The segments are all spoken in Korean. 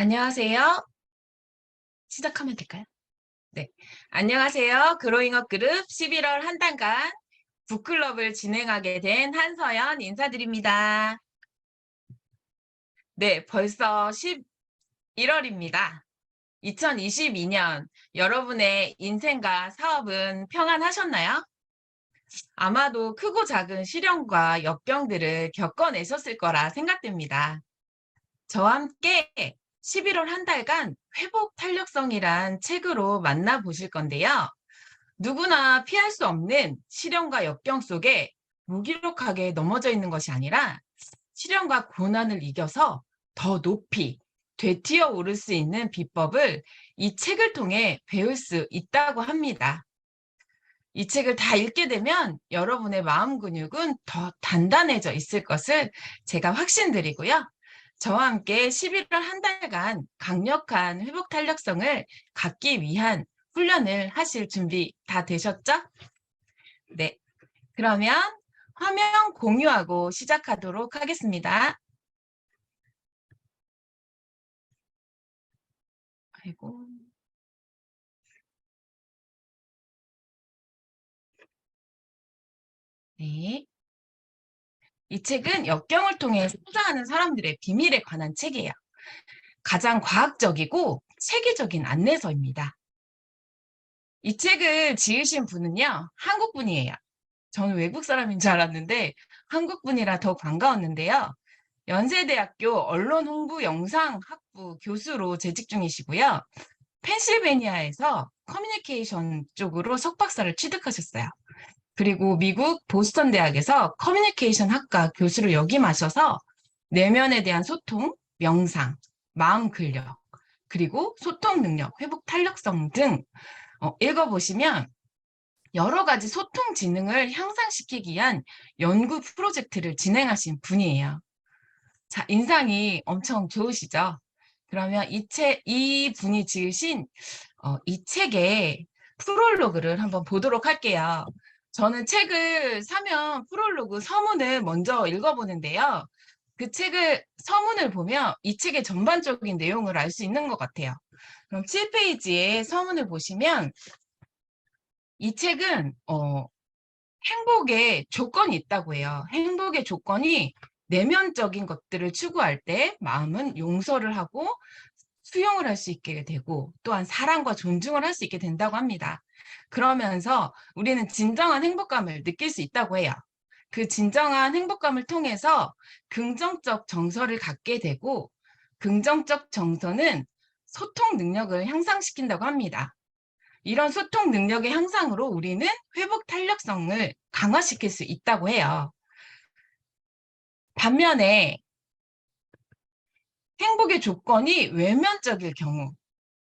안녕하세요. 시작하면 될까요? 네. 안녕하세요. 그로잉업 그룹 11월 한 달간 북클럽을 진행하게 된 한서연 인사드립니다. 네, 벌써 11월입니다. 2022년 여러분의 인생과 사업은 평안하셨나요? 아마도 크고 작은 시련과 역경들을 겪어내셨을 거라 생각됩니다. 저와 함께 11월 한 달간 회복 탄력성이란 책으로 만나보실 건데요. 누구나 피할 수 없는 시련과 역경 속에 무기력하게 넘어져 있는 것이 아니라 시련과 고난을 이겨서 더 높이 되튀어 오를 수 있는 비법을 이 책을 통해 배울 수 있다고 합니다. 이 책을 다 읽게 되면 여러분의 마음 근육은 더 단단해져 있을 것을 제가 확신드리고요. 저와 함께 11월 한 달간 강력한 회복 탄력성을 갖기 위한 훈련을 하실 준비 다 되셨죠? 네. 그러면 화면 공유하고 시작하도록 하겠습니다. 아이고. 네. 이 책은 역경을 통해 성장하는 사람들의 비밀에 관한 책이에요. 가장 과학적이고 체계적인 안내서입니다. 이 책을 지으신 분은요, 한국 분이에요. 저는 외국 사람인 줄 알았는데 한국 분이라 더 반가웠는데요. 연세대학교 언론홍보영상학부 교수로 재직 중이시고요. 펜실베니아에서 커뮤니케이션 쪽으로 석박사를 취득하셨어요. 그리고 미국 보스턴 대학에서 커뮤니케이션 학과 교수로 역임하셔서 내면에 대한 소통, 명상, 마음 근력, 그리고 소통 능력, 회복 탄력성 등 읽어보시면 여러 가지 소통 지능을 향상시키기 위한 연구 프로젝트를 진행하신 분이에요. 자, 인상이 엄청 좋으시죠? 그러면 이 분이 지으신 이 책의 프롤로그를 한번 보도록 할게요. 저는 책을 사면 프롤로그 서문을 먼저 읽어보는데요. 그 책을 서문을 보면 이 책의 전반적인 내용을 알 수 있는 것 같아요. 그럼 7페이지에 서문을 보시면 이 책은 행복의 조건이 있다고 해요. 행복의 조건이 내면적인 것들을 추구할 때 마음은 용서를 하고 수용을 할 수 있게 되고 또한 사랑과 존중을 할 수 있게 된다고 합니다. 그러면서 우리는 진정한 행복감을 느낄 수 있다고 해요. 그 진정한 행복감을 통해서 긍정적 정서를 갖게 되고 긍정적 정서는 소통 능력을 향상시킨다고 합니다. 이런 소통 능력의 향상으로 우리는 회복 탄력성을 강화시킬 수 있다고 해요. 반면에 행복의 조건이 외면적일 경우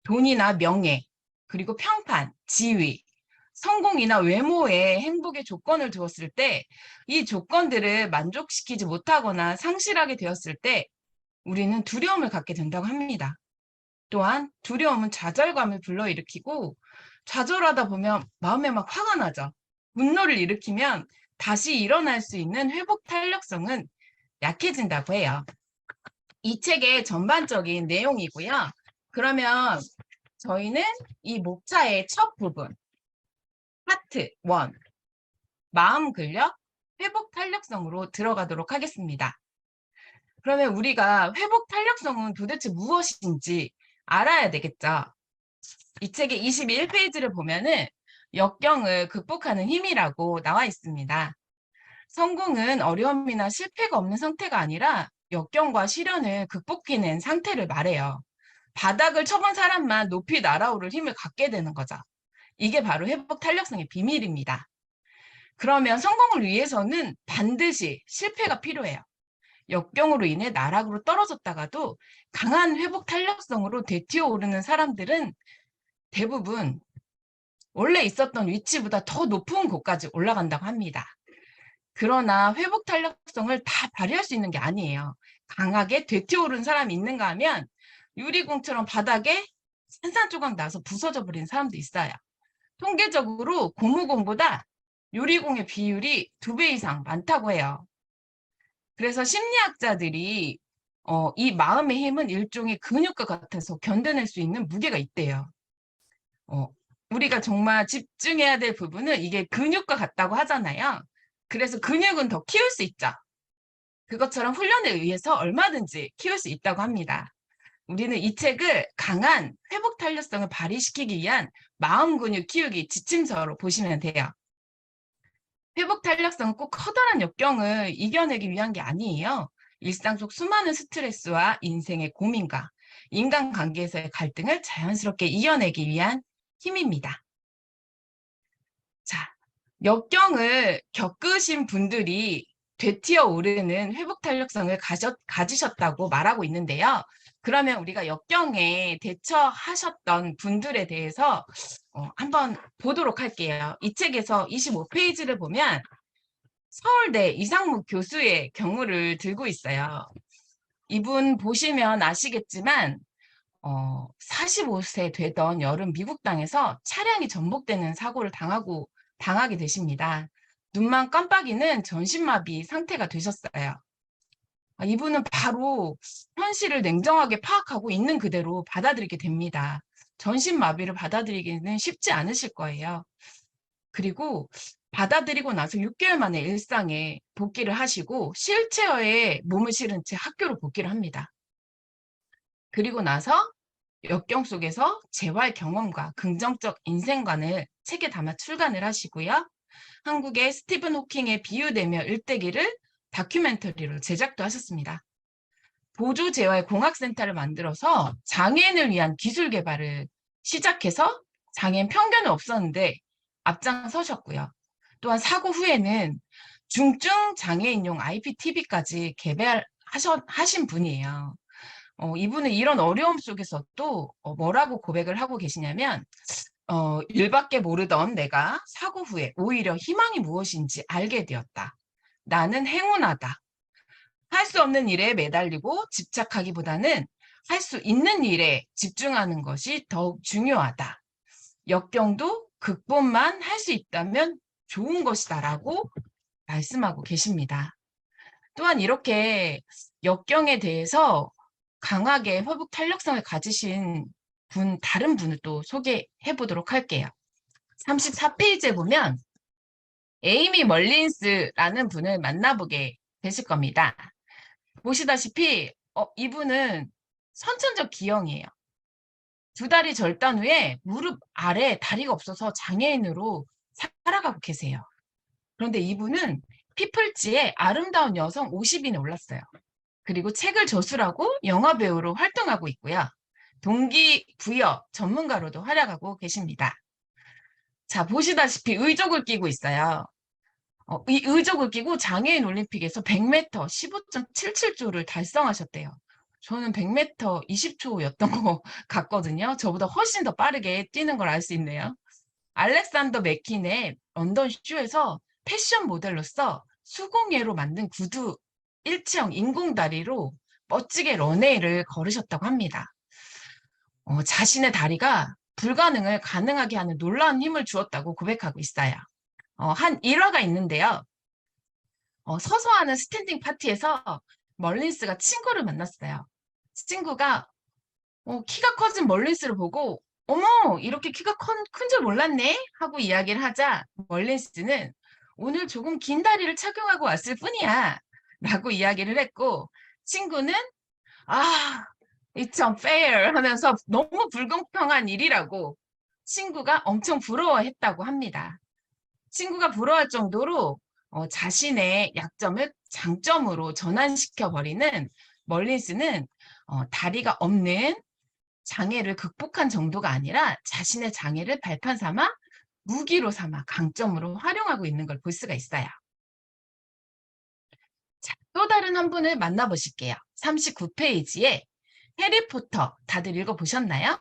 돈이나 명예, 그리고 평판, 지위, 성공이나 외모에 행복의 조건을 두었을 때 이 조건들을 만족시키지 못하거나 상실하게 되었을 때 우리는 두려움을 갖게 된다고 합니다. 또한 두려움은 좌절감을 불러일으키고 좌절하다 보면 마음에 막 화가 나죠. 분노를 일으키면 다시 일어날 수 있는 회복 탄력성은 약해진다고 해요. 이 책의 전반적인 내용이고요. 그러면 저희는 이 목차의 첫 부분, 파트 1, 마음 근력, 회복 탄력성으로 들어가도록 하겠습니다. 그러면 우리가 회복 탄력성은 도대체 무엇인지 알아야 되겠죠. 이 책의 21페이지를 보면은 역경을 극복하는 힘이라고 나와 있습니다. 성공은 어려움이나 실패가 없는 상태가 아니라 역경과 시련을 극복해낸 상태를 말해요. 바닥을 쳐본 사람만 높이 날아오를 힘을 갖게 되는 거죠. 이게 바로 회복 탄력성의 비밀입니다. 그러면 성공을 위해서는 반드시 실패가 필요해요. 역경으로 인해 나락으로 떨어졌다가도 강한 회복 탄력성으로 되튀어 오르는 사람들은 대부분 원래 있었던 위치보다 더 높은 곳까지 올라간다고 합니다. 그러나 회복 탄력성을 다 발휘할 수 있는 게 아니에요. 강하게 되튀어오른 사람이 있는가 하면 유리공처럼 바닥에 산산조각 나서 부서져 버린 사람도 있어요. 통계적으로 고무공보다 유리공의 비율이 2배 이상 많다고 해요. 그래서 심리학자들이 이 마음의 힘은 일종의 근육과 같아서 견뎌낼 수 있는 무게가 있대요. 어, 우리가 정말 집중해야 될 부분은 이게 근육과 같다고 하잖아요. 그래서 근육은 더 키울 수 있죠. 그것처럼 훈련에 의해서 얼마든지 키울 수 있다고 합니다. 우리는 이 책을 강한 회복 탄력성을 발휘시키기 위한 마음 근육 키우기 지침서로 보시면 돼요. 회복 탄력성은 꼭 커다란 역경을 이겨내기 위한 게 아니에요. 일상 속 수많은 스트레스와 인생의 고민과 인간관계에서의 갈등을 자연스럽게 이겨내기 위한 힘입니다. 자, 역경을 겪으신 분들이 되튀어 오르는 회복 탄력성을 가지셨다고 말하고 있는데요. 그러면 우리가 역경에 대처하셨던 분들에 대해서 한번 보도록 할게요. 이 책에서 25페이지를 보면 서울대 이상묵 교수의 경우를 들고 있어요. 이분 보시면 아시겠지만 45세 되던 여름 미국 땅에서 차량이 전복되는 사고를 당하게 되십니다. 눈만 깜빡이는 전신마비 상태가 되셨어요. 이분은 바로 현실을 냉정하게 파악하고 있는 그대로 받아들이게 됩니다. 전신마비를 받아들이기는 쉽지 않으실 거예요. 그리고 받아들이고 나서 6개월 만에 일상에 복귀를 하시고 휠체어에 몸을 실은 채 학교로 복귀를 합니다. 그리고 나서 역경 속에서 재활 경험과 긍정적 인생관을 책에 담아 출간을 하시고요. 한국의 스티븐 호킹에 비유되며 일대기를 다큐멘터리로 제작도 하셨습니다. 보조재활공학센터를 만들어서 장애인을 위한 기술 개발을 시작해서 장애인 편견은 없었는데 앞장서셨고요. 또한 사고 후에는 중증 장애인용 IPTV까지 개발하신 분이에요. 이분은 이런 어려움 속에서도 뭐라고 고백을 하고 계시냐면 일밖에 모르던 내가 사고 후에 오히려 희망이 무엇인지 알게 되었다. 나는 행운하다. 할 수 없는 일에 매달리고 집착하기보다는 할 수 있는 일에 집중하는 것이 더욱 중요하다. 역경도 극복만 할 수 있다면 좋은 것이다라고 말씀하고 계십니다. 또한 이렇게 역경에 대해서 강하게 회복 탄력성을 가지신 다른 분을 또 소개해 보도록 할게요. 34페이지에 보면 에이미 멀린스라는 분을 만나보게 되실 겁니다. 보시다시피 이분은 선천적 기형이에요. 두 다리 절단 후에 무릎 아래 다리가 없어서 장애인으로 살아가고 계세요. 그런데 이분은 피플지에 아름다운 여성 50인에 올랐어요. 그리고 책을 저술하고 영화배우로 활동하고 있고요. 동기부여 전문가로도 활약하고 계십니다. 자, 보시다시피 의족을 끼고 있어요. 이 의족을 끼고 장애인 올림픽에서 100m 15.77초를 달성하셨대요. 저는 100m 20초였던 것 같거든요. 저보다 훨씬 더 빠르게 뛰는 걸 알 수 있네요. 알렉산더 맥킨의 런던 쇼에서 패션 모델로서 수공예로 만든 구두 일체형 인공다리로 멋지게 런웨이를 걸으셨다고 합니다. 자신의 다리가 불가능을 가능하게 하는 놀라운 힘을 주었다고 고백하고 있어요. 한 일화가 있는데요. 서서 하는 스탠딩 파티에서 멀린스가 친구를 만났어요. 친구가 키가 커진 멀린스를 보고 어머 이렇게 키가 큰 줄 몰랐네 하고 이야기를 하자 멀린스는 오늘 조금 긴 다리를 착용하고 왔을 뿐이야 라고 이야기를 했고 친구는 it's unfair 하면서 너무 불공평한 일이라고 친구가 엄청 부러워했다고 합니다. 친구가 부러워할 정도로 자신의 약점을 장점으로 전환시켜버리는 멀린스는 다리가 없는 장애를 극복한 정도가 아니라 자신의 장애를 발판 삼아 무기로 삼아 강점으로 활용하고 있는 걸 볼 수가 있어요. 자, 또 다른 한 분을 만나보실게요. 39페이지에 해리포터 다들 읽어보셨나요?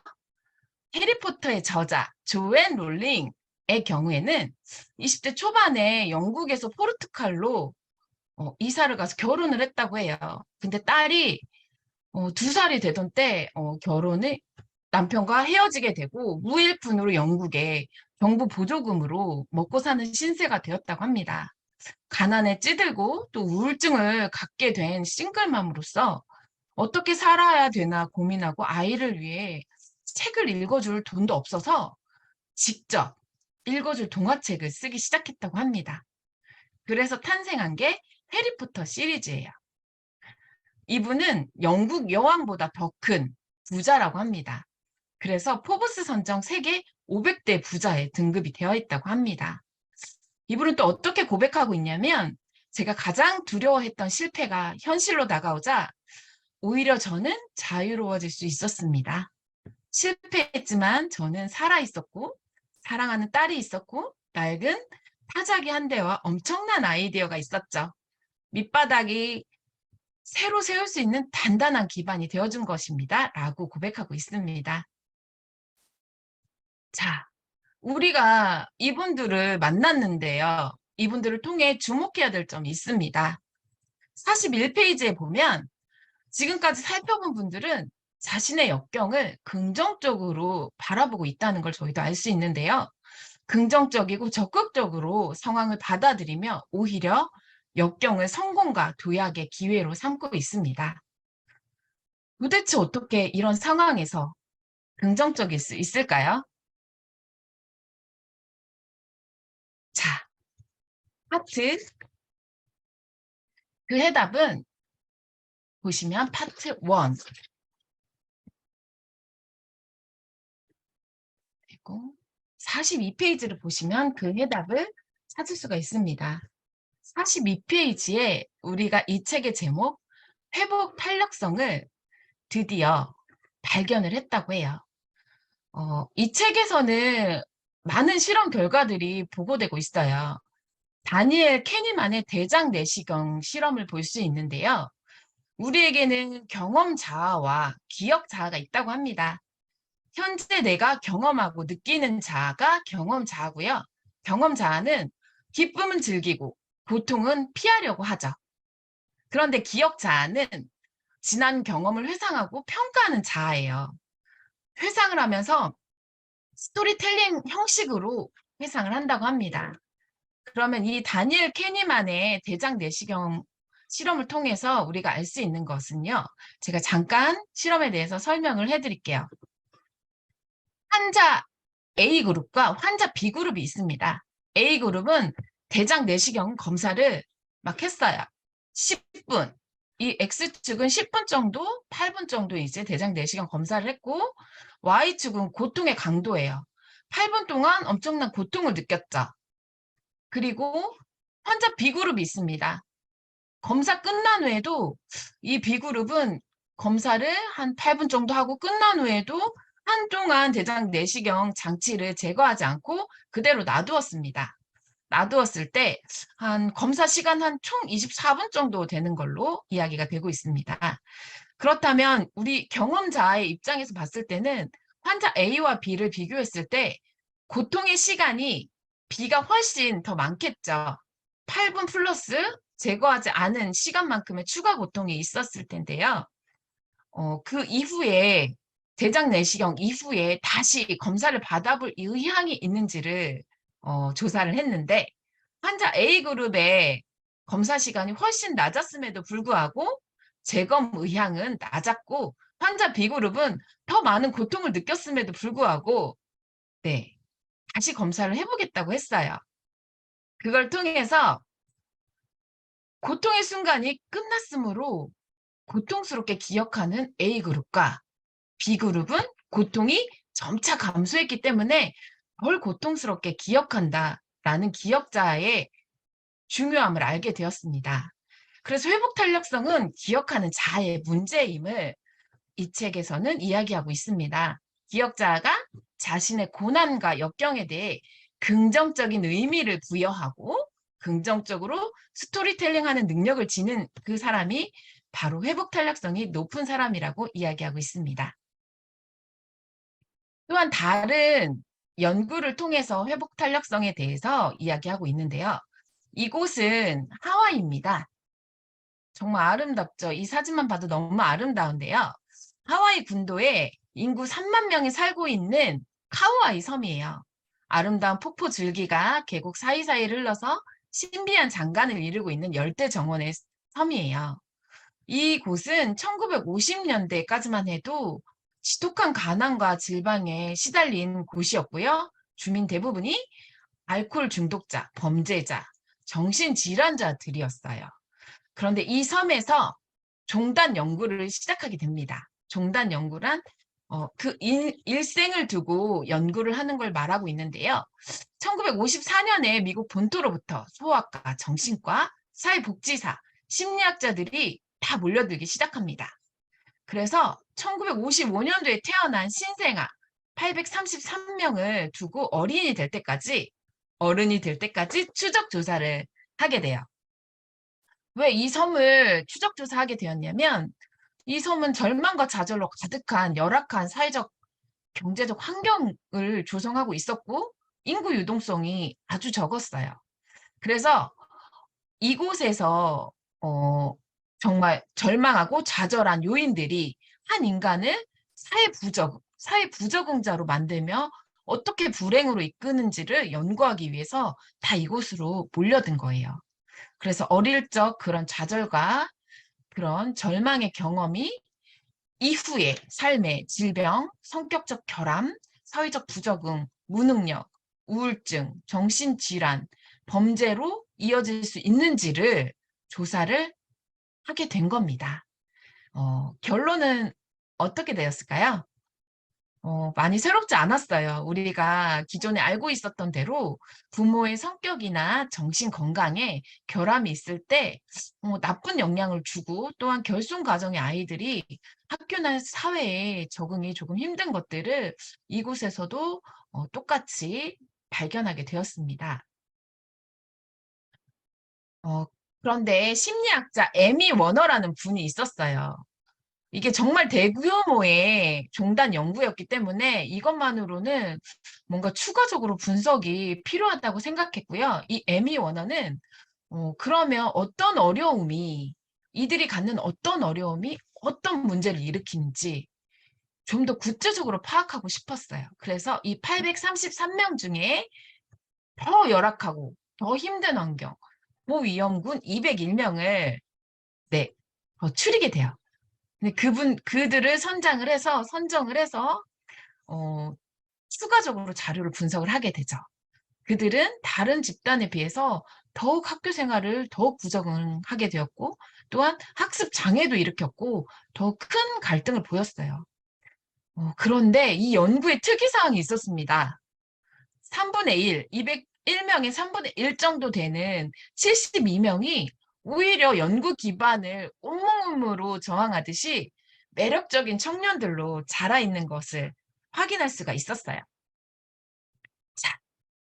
해리포터의 저자 조앤 롤링의 경우에는 20대 초반에 영국에서 포르투갈로 이사를 가서 결혼을 했다고 해요. 근데 딸이 2살이 되던 때 결혼을 남편과 헤어지게 되고 무일푼으로 영국에 정부 보조금으로 먹고 사는 신세가 되었다고 합니다. 가난에 찌들고 또 우울증을 갖게 된 싱글맘으로서 어떻게 살아야 되나 고민하고 아이를 위해 책을 읽어줄 돈도 없어서 직접 읽어줄 동화책을 쓰기 시작했다고 합니다. 그래서 탄생한 게 해리포터 시리즈예요. 이분은 영국 여왕보다 더 큰 부자라고 합니다. 그래서 포브스 선정 세계 500대 부자에 등급이 되어 있다고 합니다. 이분은 또 어떻게 고백하고 있냐면 제가 가장 두려워했던 실패가 현실로 다가오자 오히려 저는 자유로워질 수 있었습니다. 실패했지만 저는 살아있었고 사랑하는 딸이 있었고 낡은 타자기 한 대와 엄청난 아이디어가 있었죠. 밑바닥이 새로 세울 수 있는 단단한 기반이 되어준 것입니다. 라고 고백하고 있습니다. 자, 우리가 이분들을 만났는데요. 이분들을 통해 주목해야 될 점이 있습니다. 41페이지에 보면 지금까지 살펴본 분들은 자신의 역경을 긍정적으로 바라보고 있다는 걸 저희도 알 수 있는데요. 긍정적이고 적극적으로 상황을 받아들이며 오히려 역경을 성공과 도약의 기회로 삼고 있습니다. 도대체 어떻게 이런 상황에서 긍정적일 수 있을까요? 자, 파트 그 해답은 보시면 파트 1 그리고 42페이지를 보시면 그 해답을 찾을 수가 있습니다. 42페이지에 우리가 이 책의 제목 회복 탄력성을 드디어 발견을 했다고 해요. 이 책에서는 많은 실험 결과들이 보고되고 있어요. 다니엘 캐니만의 대장 내시경 실험을 볼 수 있는데요. 우리에게는 경험 자아와 기억 자아가 있다고 합니다. 현재 내가 경험하고 느끼는 자아가 경험 자아고요. 경험 자아는 기쁨은 즐기고 고통은 피하려고 하죠. 그런데 기억 자아는 지난 경험을 회상하고 평가하는 자아예요. 회상을 하면서 스토리텔링 형식으로 회상을 한다고 합니다. 그러면 이 다니엘 캐니만의 대장 내시경 실험을 통해서 우리가 알 수 있는 것은요. 제가 잠깐 실험에 대해서 설명을 해드릴게요. 환자 A그룹과 환자 B그룹이 있습니다. A그룹은 대장 내시경 검사를 막 했어요. 10분. 이 X축은 10분 정도, 8분 정도 이제 대장 내시경 검사를 했고 Y축은 고통의 강도예요. 8분 동안 엄청난 고통을 느꼈죠. 그리고 환자 B그룹이 있습니다. 검사 끝난 후에도 이 B그룹은 검사를 한 8분 정도 하고 끝난 후에도 한동안 대장 내시경 장치를 제거하지 않고 그대로 놔두었습니다. 놔두었을 때 한 검사 시간 한 총 24분 정도 되는 걸로 이야기가 되고 있습니다. 그렇다면 우리 경험자의 입장에서 봤을 때는 환자 A와 B를 비교했을 때 고통의 시간이 B가 훨씬 더 많겠죠. 8분 플러스 제거하지 않은 시간만큼의 추가 고통이 있었을 텐데요. 그 이후에 대장 내시경 이후에 다시 검사를 받아볼 의향이 있는지를 조사를 했는데 환자 A그룹의 검사 시간이 훨씬 낮았음에도 불구하고 재검 의향은 낮았고 환자 B그룹은 더 많은 고통을 느꼈음에도 불구하고 네, 다시 검사를 해보겠다고 했어요. 그걸 통해서 고통의 순간이 끝났으므로 고통스럽게 기억하는 A그룹과 B그룹은 고통이 점차 감소했기 때문에 덜 고통스럽게 기억한다라는 기억자의 중요함을 알게 되었습니다. 그래서 회복 탄력성은 기억하는 자의 문제임을 이 책에서는 이야기하고 있습니다. 기억자가 자신의 고난과 역경에 대해 긍정적인 의미를 부여하고 긍정적으로 스토리텔링하는 능력을 지닌 그 사람이 바로 회복 탄력성이 높은 사람이라고 이야기하고 있습니다. 또한 다른 연구를 통해서 회복 탄력성에 대해서 이야기하고 있는데요. 이곳은 하와이입니다. 정말 아름답죠? 이 사진만 봐도 너무 아름다운데요. 하와이 군도에 인구 3만 명이 살고 있는 카우아이 섬이에요. 아름다운 폭포 줄기가 계곡 사이사이를 흘러서 신비한 장관을 이루고 있는 열대 정원의 섬이에요. 이곳은 1950년대까지만 해도 지독한 가난과 질병에 시달린 곳이었고요. 주민 대부분이 알코올 중독자, 범죄자, 정신질환자들이었어요. 그런데 이 섬에서 종단 연구를 시작하게 됩니다. 종단 연구란 일생을 두고 연구를 하는 걸 말하고 있는데요. 1954년에 미국 본토로부터 소아과, 정신과, 사회복지사, 심리학자들이 다 몰려들기 시작합니다. 그래서 1955년도에 태어난 신생아 833명을 두고 어른이 될 때까지 추적 조사를 하게 돼요. 왜 이 섬을 추적 조사하게 되었냐면 이 섬은 절망과 좌절로 가득한 열악한 사회적, 경제적 환경을 조성하고 있었고 인구 유동성이 아주 적었어요. 그래서 이곳에서 정말 절망하고 좌절한 요인들이 한 인간을 사회 부적응자로 만들며 어떻게 불행으로 이끄는지를 연구하기 위해서 다 이곳으로 몰려든 거예요. 그래서 어릴 적 그런 좌절과 그런 절망의 경험이 이후의 삶의 질병, 성격적 결함, 사회적 부적응, 무능력, 우울증, 정신질환, 범죄로 이어질 수 있는지를 조사를 하게 된 겁니다. 결론은 어떻게 되었을까요? 많이 새롭지 않았어요. 우리가 기존에 알고 있었던 대로 부모의 성격이나 정신 건강에 결함이 있을 때 나쁜 영향을 주고 또한 결손 가정의 아이들이 학교나 사회에 적응이 조금 힘든 것들을 이곳에서도 똑같이 발견하게 되었습니다. 그런데 심리학자 에미 워너라는 분이 있었어요. 이게 정말 대규모의 종단 연구였기 때문에 이것만으로는 뭔가 추가적으로 분석이 필요하다고 생각했고요. 이 에미 워너는 그러면 이들이 갖는 어떤 어려움이 어떤 문제를 일으키는지 좀 더 구체적으로 파악하고 싶었어요. 그래서 이 833명 중에 더 열악하고 더 힘든 환경, 고위험군 201명을 네, 추리게 돼요. 근데 그들을 선정을 해서, 어, 추가적으로 자료를 분석을 하게 되죠. 그들은 다른 집단에 비해서 더욱 학교 생활을 더욱 부적응하게 되었고, 또한 학습 장애도 일으켰고, 더 큰 갈등을 보였어요. 그런데 이 연구에 특이사항이 있었습니다. 3분의 1, 201명의 3분의 1 정도 되는 72명이 오히려 연구 기반을 온몸으로 저항하듯이 매력적인 청년들로 자라 있는 것을 확인할 수가 있었어요. 자,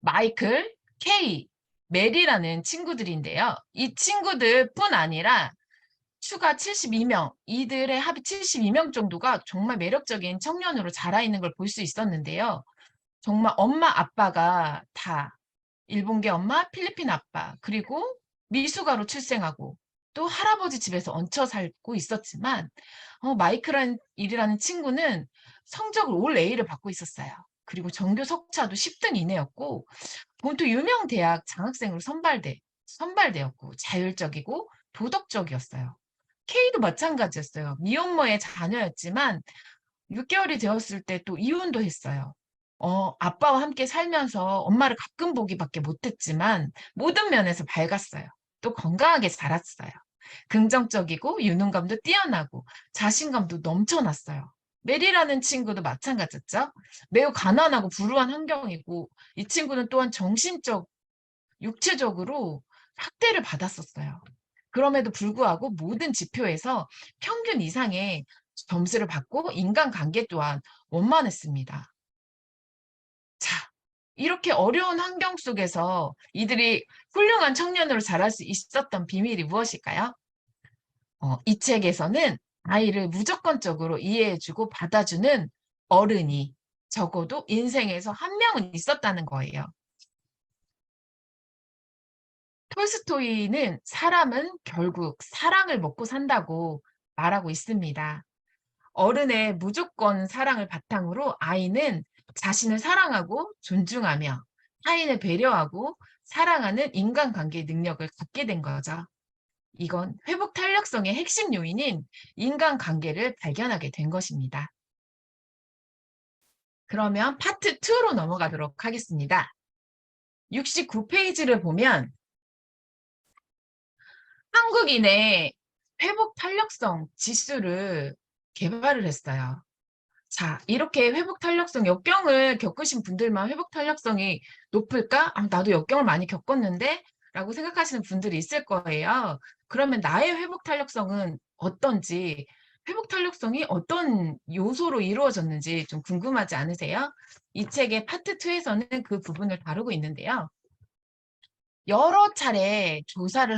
마이클, 케이, 메리라는 친구들인데요. 이 친구들뿐 아니라 추가 72명, 이들의 합이 72명 정도가 정말 매력적인 청년으로 자라 있는 걸 볼 수 있었는데요. 정말 엄마, 아빠가 다 일본계 엄마, 필리핀 아빠, 그리고 미숙아로 출생하고 또 할아버지 집에서 얹혀 살고 있었지만 마이클이라는 친구는 성적을 올 A를 받고 있었어요. 그리고 전교 석차도 10등 이내였고 본토 유명 대학 장학생으로 선발되었고 자율적이고 도덕적이었어요. K도 마찬가지였어요. 미혼모의 자녀였지만 6개월이 되었을 때 또 이혼도 했어요. 아빠와 함께 살면서 엄마를 가끔 보기밖에 못했지만 모든 면에서 밝았어요. 또 건강하게 자랐어요. 긍정적이고 유능감도 뛰어나고 자신감도 넘쳐났어요. 메리라는 친구도 마찬가지였죠. 매우 가난하고 불우한 환경이고 이 친구는 또한 육체적으로 학대를 받았었어요. 그럼에도 불구하고 모든 지표에서 평균 이상의 점수를 받고 인간관계 또한 원만했습니다. 자, 이렇게 어려운 환경 속에서 이들이 훌륭한 청년으로 자랄 수 있었던 비밀이 무엇일까요? 이 책에서는 아이를 무조건적으로 이해해주고 받아주는 어른이 적어도 인생에서 한 명은 있었다는 거예요. 톨스토이는 사람은 결국 사랑을 먹고 산다고 말하고 있습니다. 어른의 무조건 사랑을 바탕으로 아이는 자신을 사랑하고 존중하며 타인을 배려하고 사랑하는 인간관계의 능력을 갖게 된 거죠. 이건 회복 탄력성의 핵심 요인인 인간관계를 발견하게 된 것입니다. 그러면 파트 2로 넘어가도록 하겠습니다. 69페이지를 보면 한국인의 회복 탄력성 지수를 개발을 했어요. 자, 이렇게 회복 탄력성, 역경을 겪으신 분들만 회복 탄력성이 높을까? 아, 나도 역경을 많이 겪었는데? 라고 생각하시는 분들이 있을 거예요. 그러면 나의 회복 탄력성은 어떤지, 회복 탄력성이 어떤 요소로 이루어졌는지 좀 궁금하지 않으세요? 이 책의 파트 2에서는 그 부분을 다루고 있는데요. 여러 차례 조사를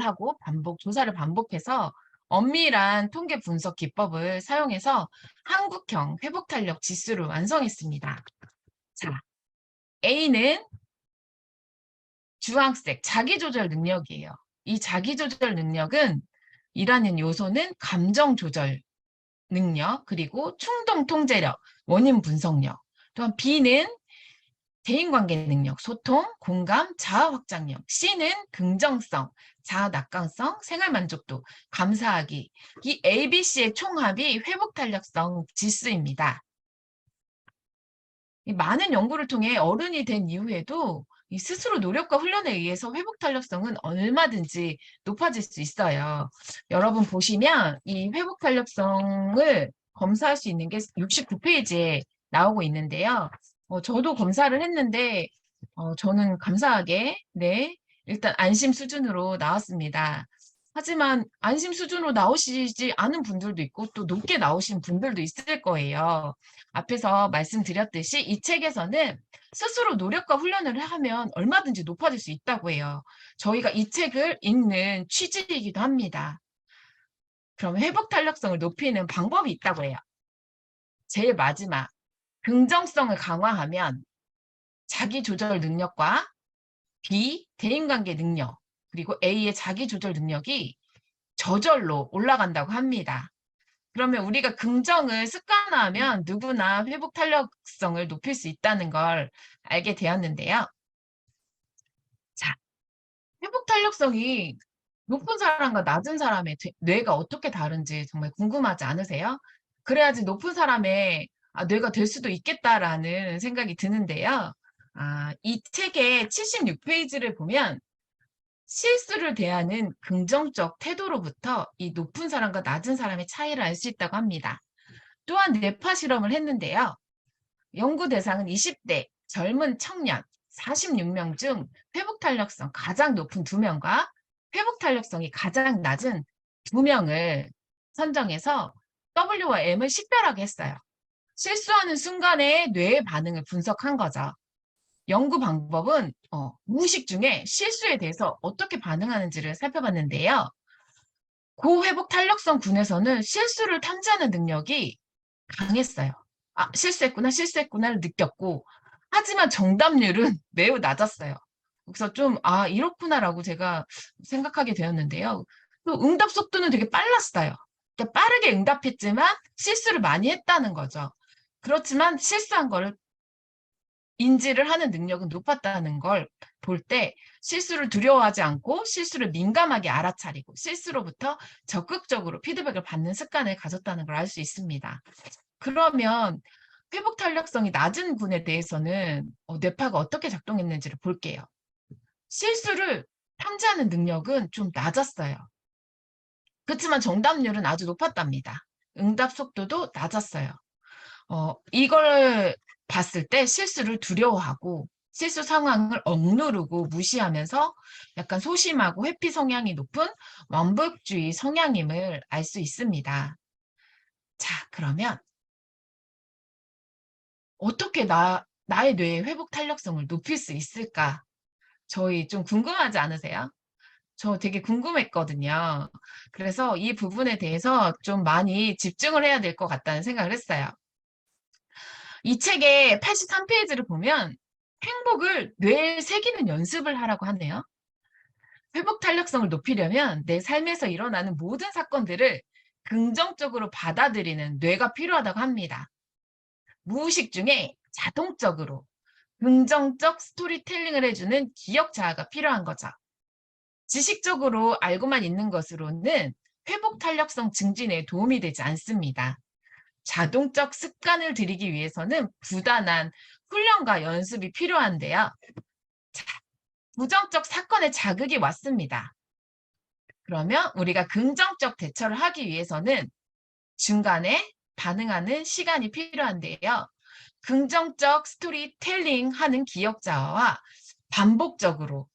반복해서 엄밀한 통계 분석 기법을 사용해서 한국형 회복탄력 지수를 완성했습니다. 자, A는 주황색 자기조절 능력이에요. 이 자기조절 능력은 이라는 요소는 감정 조절 능력, 그리고 충동 통제력, 원인 분석력. 또한 B는 대인관계 능력, 소통, 공감, 자아 확장력. C는 긍정성, 자아 낙관성, 생활 만족도, 감사하기. 이 ABC의 총합이 회복 탄력성 지수입니다. 많은 연구를 통해 어른이 된 이후에도 이 스스로 노력과 훈련에 의해서 회복 탄력성은 얼마든지 높아질 수 있어요. 여러분 보시면 이 회복 탄력성을 검사할 수 있는 게 69페이지에 나오고 있는데요. 저도 검사를 했는데 저는 감사하게 네, 일단 안심 수준으로 나왔습니다. 하지만 안심 수준으로 나오시지 않은 분들도 있고 또 높게 나오신 분들도 있을 거예요. 앞에서 말씀드렸듯이 이 책에서는 스스로 노력과 훈련을 하면 얼마든지 높아질 수 있다고 해요. 저희가 이 책을 읽는 취지이기도 합니다. 그럼 회복 탄력성을 높이는 방법이 있다고 해요. 제일 마지막, 긍정성을 강화하면 자기 조절 능력과 B, 대인관계 능력, 그리고 A의 자기 조절 능력이 저절로 올라간다고 합니다. 그러면 우리가 긍정을 습관화하면 누구나 회복 탄력성을 높일 수 있다는 걸 알게 되었는데요. 자, 회복 탄력성이 높은 사람과 낮은 사람의 뇌가 어떻게 다른지 정말 궁금하지 않으세요? 그래야지 높은 사람의 뇌가 될 수도 있겠다라는 생각이 드는데요. 이 책의 76페이지를 보면 실수를 대하는 긍정적 태도로부터 이 높은 사람과 낮은 사람의 차이를 알 수 있다고 합니다. 또한 뇌파 실험을 했는데요. 연구 대상은 20대 젊은 청년 46명 중 회복 탄력성 가장 높은 2명과 회복 탄력성이 가장 낮은 2명을 선정해서 W와 M을 식별하게 했어요. 실수하는 순간에 뇌의 반응을 분석한 거죠. 연구 방법은 무의식 중에 실수에 대해서 어떻게 반응하는지를 살펴봤는데요. 고회복 탄력성 군에서는 실수를 탐지하는 능력이 강했어요. 실수했구나를 느꼈고, 하지만 정답률은 매우 낮았어요. 그래서 좀, 이렇구나라고 제가 생각하게 되었는데요. 또 응답 속도는 되게 빨랐어요. 그러니까 빠르게 응답했지만 실수를 많이 했다는 거죠. 그렇지만 실수한 거를 인지를 하는 능력은 높았다는 걸 볼 때 실수를 두려워하지 않고 실수를 민감하게 알아차리고 실수로부터 적극적으로 피드백을 받는 습관을 가졌다는 걸 알 수 있습니다. 그러면 회복 탄력성이 낮은 군에 대해서는 뇌파가 어떻게 작동했는지를 볼게요. 실수를 탐지하는 능력은 좀 낮았어요. 그렇지만 정답률은 아주 높았답니다. 응답 속도도 낮았어요. 이걸 봤을 때 실수를 두려워하고 실수 상황을 억누르고 무시하면서 약간 소심하고 회피 성향이 높은 완벽주의 성향임을 알 수 있습니다. 자, 그러면 어떻게 나의 뇌의 회복 탄력성을 높일 수 있을까? 저희 좀 궁금하지 않으세요? 저 되게 궁금했거든요. 그래서 이 부분에 대해서 좀 많이 집중을 해야 될 것 같다는 생각을 했어요. 이 책의 83페이지를 보면 행복을 뇌에 새기는 연습을 하라고 하네요. 회복 탄력성을 높이려면 내 삶에서 일어나는 모든 사건들을 긍정적으로 받아들이는 뇌가 필요하다고 합니다. 무의식 중에 자동적으로 긍정적 스토리텔링을 해주는 기억 자아가 필요한 거죠. 지식적으로 알고만 있는 것으로는 회복 탄력성 증진에 도움이 되지 않습니다. 자동적 습관을 들이기 위해서는 부단한 훈련과 연습이 필요한데요. 자, 부정적 사건의 자극이 왔습니다. 그러면 우리가 긍정적 대처를 하기 위해서는 중간에 반응하는 시간이 필요한데요. 긍정적 스토리텔링 하는 기억자와 반복적으로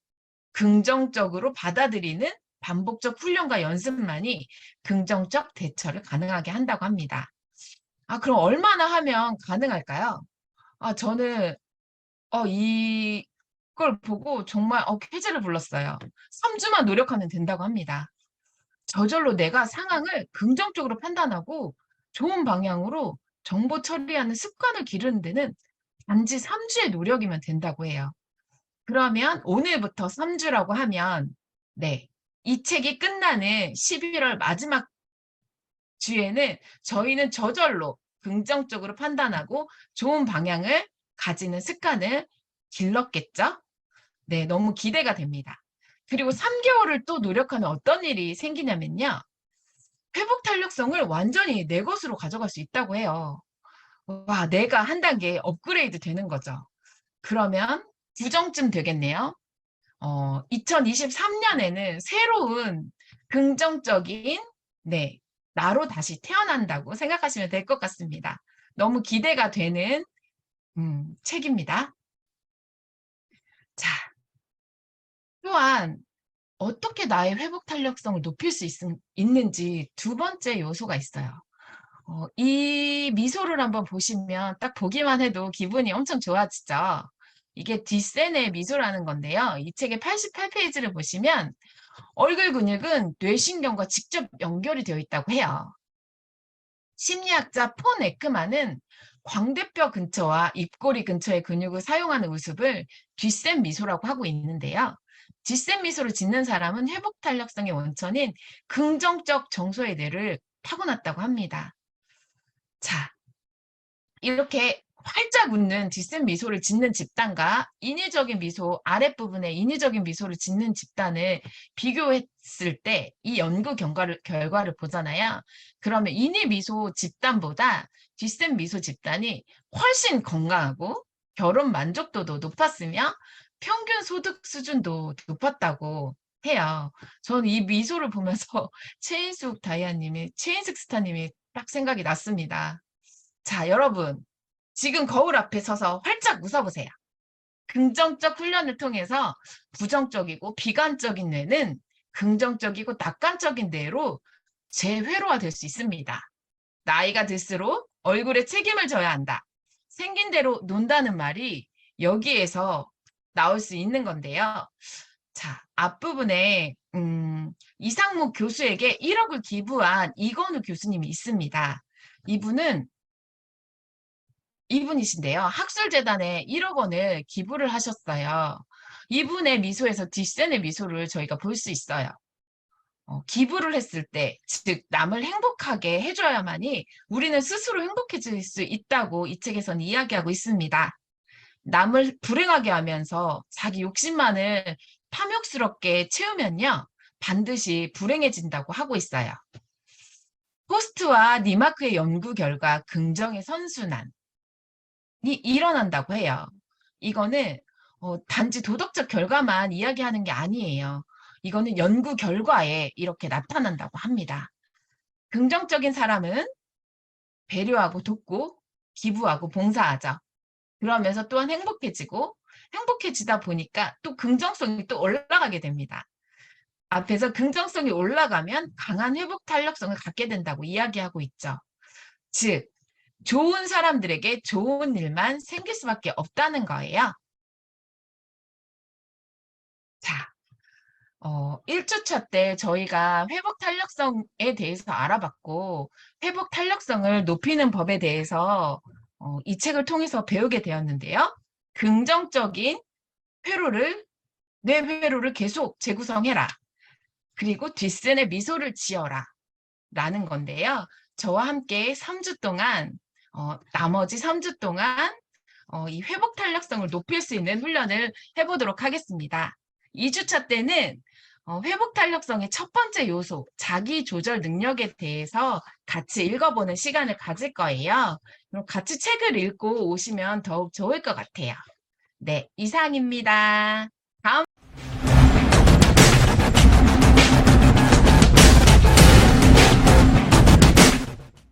긍정적으로 받아들이는 반복적 훈련과 연습만이 긍정적 대처를 가능하게 한다고 합니다. 그럼 얼마나 하면 가능할까요? 저는 이걸 보고 정말 쾌재를 불렀어요. 3주만 노력하면 된다고 합니다. 저절로 내가 상황을 긍정적으로 판단하고 좋은 방향으로 정보 처리하는 습관을 기르는 데는 단지 3주의 노력이면 된다고 해요. 그러면 오늘부터 3주라고 하면 네, 이 책이 끝나는 11월 마지막 주에는 저희는 저절로 긍정적으로 판단하고 좋은 방향을 가지는 습관을 길렀겠죠? 네, 너무 기대가 됩니다. 그리고 3개월을 또 노력하면 어떤 일이 생기냐면요. 회복 탄력성을 완전히 내 것으로 가져갈 수 있다고 해요. 와, 내가 한 단계 업그레이드 되는 거죠. 그러면 규정쯤 되겠네요. 2023년에는 새로운 긍정적인, 네, 나로 다시 태어난다고 생각하시면 될 것 같습니다. 너무 기대가 되는, 책입니다. 자, 또한 어떻게 나의 회복 탄력성을 높일 수 있는지 두 번째 요소가 있어요. 이 미소를 한번 보시면 딱 보기만 해도 기분이 엄청 좋아지죠. 이게 뒷세네 미소라는 건데요. 이 책의 88페이지를 보시면 얼굴 근육은 뇌신경과 직접 연결이 되어 있다고 해요. 심리학자 폰 에크만은 광대뼈 근처와 입꼬리 근처의 근육을 사용하는 웃음을 뒷셈 미소라고 하고 있는데요. 뒷셈 미소를 짓는 사람은 회복 탄력성의 원천인 긍정적 정서의 뇌를 타고났다고 합니다. 자, 이렇게 활짝 웃는 뒷셈 미소를 짓는 집단과 인위적인 미소, 아랫부분에 인위적인 미소를 짓는 집단을 비교했을 때 이 연구 결과를 보잖아요. 그러면 인위 미소 집단보다 뒷셈 미소 집단이 훨씬 건강하고 결혼 만족도도 높았으며 평균 소득 수준도 높았다고 해요. 저는 이 미소를 보면서 최인숙 스타님이 딱 생각이 났습니다. 자, 여러분. 지금 거울 앞에 서서 활짝 웃어보세요. 긍정적 훈련을 통해서 부정적이고 비관적인 뇌는 긍정적이고 낙관적인 뇌로 재회로화될 수 있습니다. 나이가 들수록 얼굴에 책임을 져야 한다. 생긴 대로 논다는 말이 여기에서 나올 수 있는 건데요. 자, 앞부분에 이상목 교수에게 1억을 기부한 이건우 교수님이 있습니다. 이분이신데요. 학술재단에 1억 원을 기부를 하셨어요. 이분의 미소에서 뒷센의 미소를 저희가 볼 수 있어요. 기부를 했을 때, 즉 남을 행복하게 해줘야만이 우리는 스스로 행복해질 수 있다고 이 책에서는 이야기하고 있습니다. 남을 불행하게 하면서 자기 욕심만을 탐욕스럽게 채우면요. 반드시 불행해진다고 하고 있어요. 포스트와 니마크의 연구 결과 긍정의 선순환, 일어난다고 해요. 이거는 단지 도덕적 결과만 이야기하는 게 아니에요. 이거는 연구 결과에 이렇게 나타난다고 합니다. 긍정적인 사람은 배려하고 돕고 기부하고 봉사하죠. 그러면서 또한 행복해지고 행복해지다 보니까 또 긍정성이 또 올라가게 됩니다. 앞에서 긍정성이 올라가면 강한 회복 탄력성을 갖게 된다고 이야기하고 있죠. 즉, 좋은 사람들에게 좋은 일만 생길 수밖에 없다는 거예요. 자, 1주차 때 저희가 회복 탄력성에 대해서 알아봤고, 회복 탄력성을 높이는 법에 대해서 이 책을 통해서 배우게 되었는데요. 긍정적인 뇌 회로를 계속 재구성해라. 그리고 뒷선에 미소를 지어라. 라는 건데요. 저와 함께 3주 동안, 나머지 3주 동안 이 회복 탄력성을 높일 수 있는 훈련을 해보도록 하겠습니다. 2주차 때는 회복 탄력성의 첫 번째 요소, 자기 조절 능력에 대해서 같이 읽어보는 시간을 가질 거예요. 그럼 같이 책을 읽고 오시면 더욱 좋을 것 같아요. 네, 이상입니다.